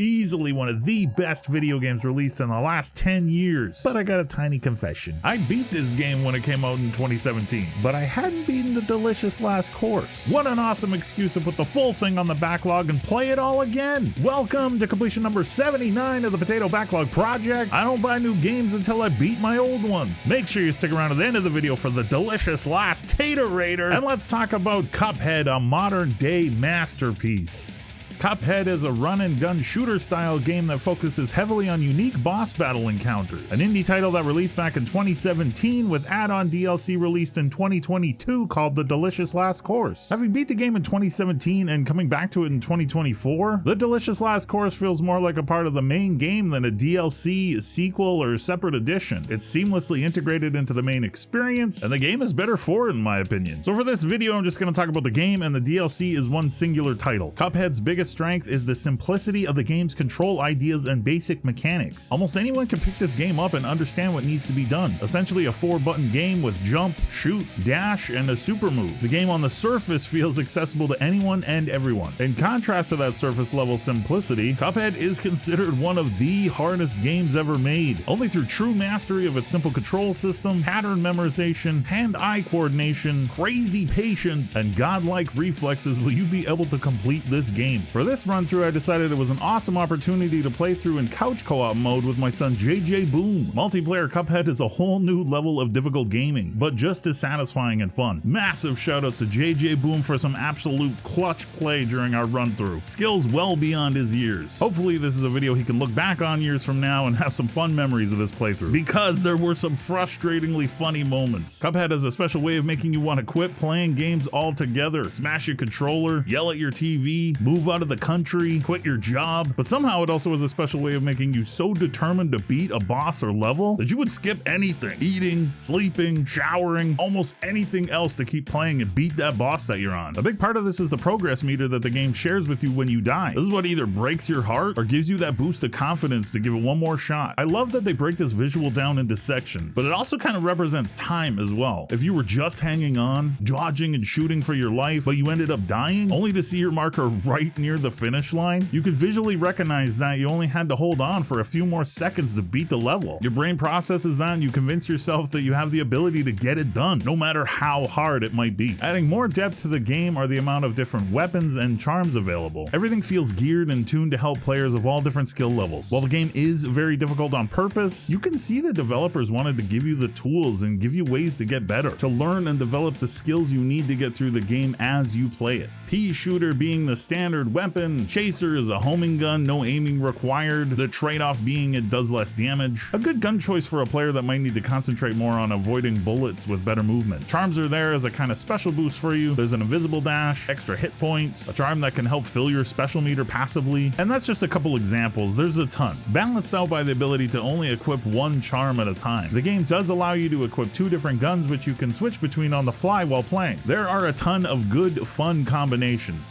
Easily one of the best video games released in the last 10 years. But I got a tiny confession. I beat this game when it came out in 2017, but I hadn't beaten the delicious last course. What an awesome excuse to put the full thing on the backlog and play it all again. Welcome to completion number 79 of the Potato Backlog Project. I don't buy new games until I beat my old ones. Make sure you stick around to the end of the video for the delicious last Taterator, and let's talk about Cuphead, a modern day masterpiece. Cuphead is a run-and-gun shooter-style game that focuses heavily on unique boss battle encounters. An indie title that released back in 2017 with add-on DLC released in 2022 called The Delicious Last Course. Having beat the game in 2017 and coming back to it in 2024, The Delicious Last Course feels more like a part of the main game than a DLC, sequel, or separate edition. It's seamlessly integrated into the main experience, and the game is better for it in my opinion. So for this video, I'm just going to talk about the game, and the DLC is one singular title. Cuphead's biggest strength is the simplicity of the game's control ideas and basic mechanics. Almost anyone can pick this game up and understand what needs to be done. Essentially a 4-button game with jump, shoot, dash, and a super move. The game on the surface feels accessible to anyone and everyone. In contrast to that surface level simplicity, Cuphead is considered one of the hardest games ever made. Only through true mastery of its simple control system, pattern memorization, hand-eye coordination, crazy patience, and godlike reflexes will you be able to complete this game. For this run through, I decided it was an awesome opportunity to play through in couch co-op mode with my son JJ Boom. Multiplayer Cuphead is a whole new level of difficult gaming, but just as satisfying and fun. Massive shoutouts to JJ Boom for some absolute clutch play during our run through. Skills well beyond his years. Hopefully this is a video he can look back on years from now and have some fun memories of his playthrough, because there were some frustratingly funny moments. Cuphead has a special way of making you want to quit playing games altogether. Smash your controller, yell at your TV, move out of the country, quit your job, but somehow it also has a special way of making you so determined to beat a boss or level that you would skip anything. Eating, sleeping, showering, almost anything else to keep playing and beat that boss that you're on. A big part of this is the progress meter that the game shares with you when you die. This is what either breaks your heart or gives you that boost of confidence to give it one more shot. I love that they break this visual down into sections, but it also kind of represents time as well. If you were just hanging on, dodging and shooting for your life, but you ended up dying, only to see your marker right near the finish line, you could visually recognize that you only had to hold on for a few more seconds to beat the level. Your brain processes that and you convince yourself that you have the ability to get it done, no matter how hard it might be. Adding more depth to the game are the amount of different weapons and charms available. Everything feels geared and tuned to help players of all different skill levels. While the game is very difficult on purpose, you can see the developers wanted to give you the tools and give you ways to get better, to learn and develop the skills you need to get through the game as you play it. Pea shooter being the standard weapon, chaser is a homing gun, no aiming required, the trade-off being it does less damage. A good gun choice for a player that might need to concentrate more on avoiding bullets with better movement. Charms are there as a kind of special boost for you. There's an invisible dash, extra hit points, a charm that can help fill your special meter passively, and that's just a couple examples. There's a ton, balanced out by the ability to only equip one charm at a time. The game does allow you to equip 2 different guns which you can switch between on the fly while playing. There are a ton of good, fun combinations,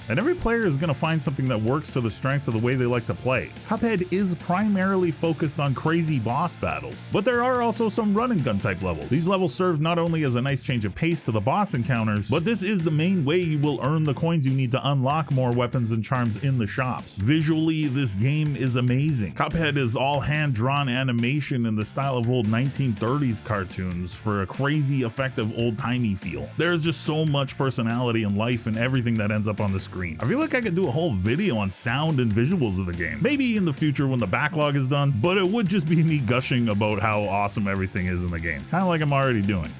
and every player is going to find something that works to the strengths of the way they like to play. Cuphead is primarily focused on crazy boss battles, but there are also some run and gun type levels. These levels serve not only as a nice change of pace to the boss encounters, but this is the main way you will earn the coins you need to unlock more weapons and charms in the shops. Visually, this game is amazing. Cuphead is all hand-drawn animation in the style of old 1930s cartoons for a crazy effective old-timey feel. There's just so much personality and life in everything that ends up on the screen. I feel like I could do a whole video on sound and visuals of the game. Maybe in the future when the backlog is done, but it would just be me gushing about how awesome everything is in the game. Kind of like I'm already doing.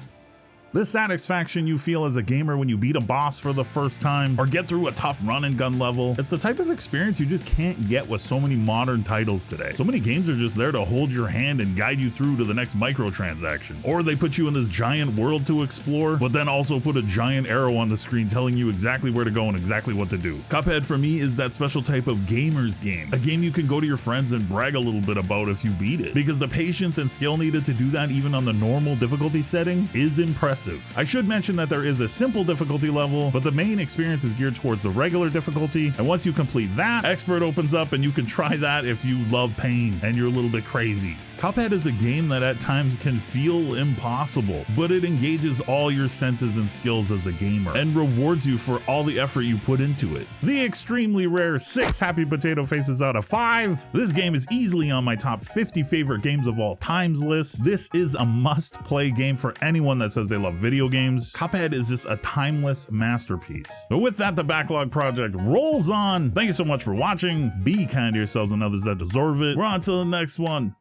The satisfaction you feel as a gamer when you beat a boss for the first time or get through a tough run and gun level, it's the type of experience you just can't get with so many modern titles today. So many games are just there to hold your hand and guide you through to the next microtransaction. Or they put you in this giant world to explore, but then also put a giant arrow on the screen telling you exactly where to go and exactly what to do. Cuphead for me is that special type of gamer's game. A game you can go to your friends and brag a little bit about if you beat it, because the patience and skill needed to do that even on the normal difficulty setting is impressive. impressive. I should mention that there is a simple difficulty level, but the main experience is geared towards the regular difficulty, and once you complete that, Expert opens up and you can try that if you love pain and you're a little bit crazy. Cuphead is a game that at times can feel impossible, but it engages all your senses and skills as a gamer and rewards you for all the effort you put into it. The extremely rare 6 happy potato faces out of 5. This game is easily on my top 50 favorite games of all times list. This is a must-play game for anyone that says they love video games. Cuphead is just a timeless masterpiece. But with that, the Backlog Project rolls on. Thank you so much for watching. Be kind to yourselves and others that deserve it. We're on to the next one.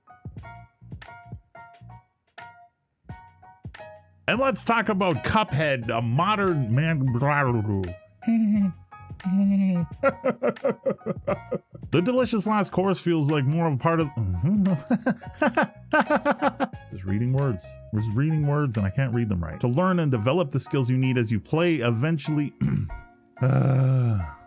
And let's talk about Cuphead, a modern man. The delicious last course feels like more of a part of. Just reading words. We're just reading words and I can't read them right. To learn and develop the skills you need as you play, eventually.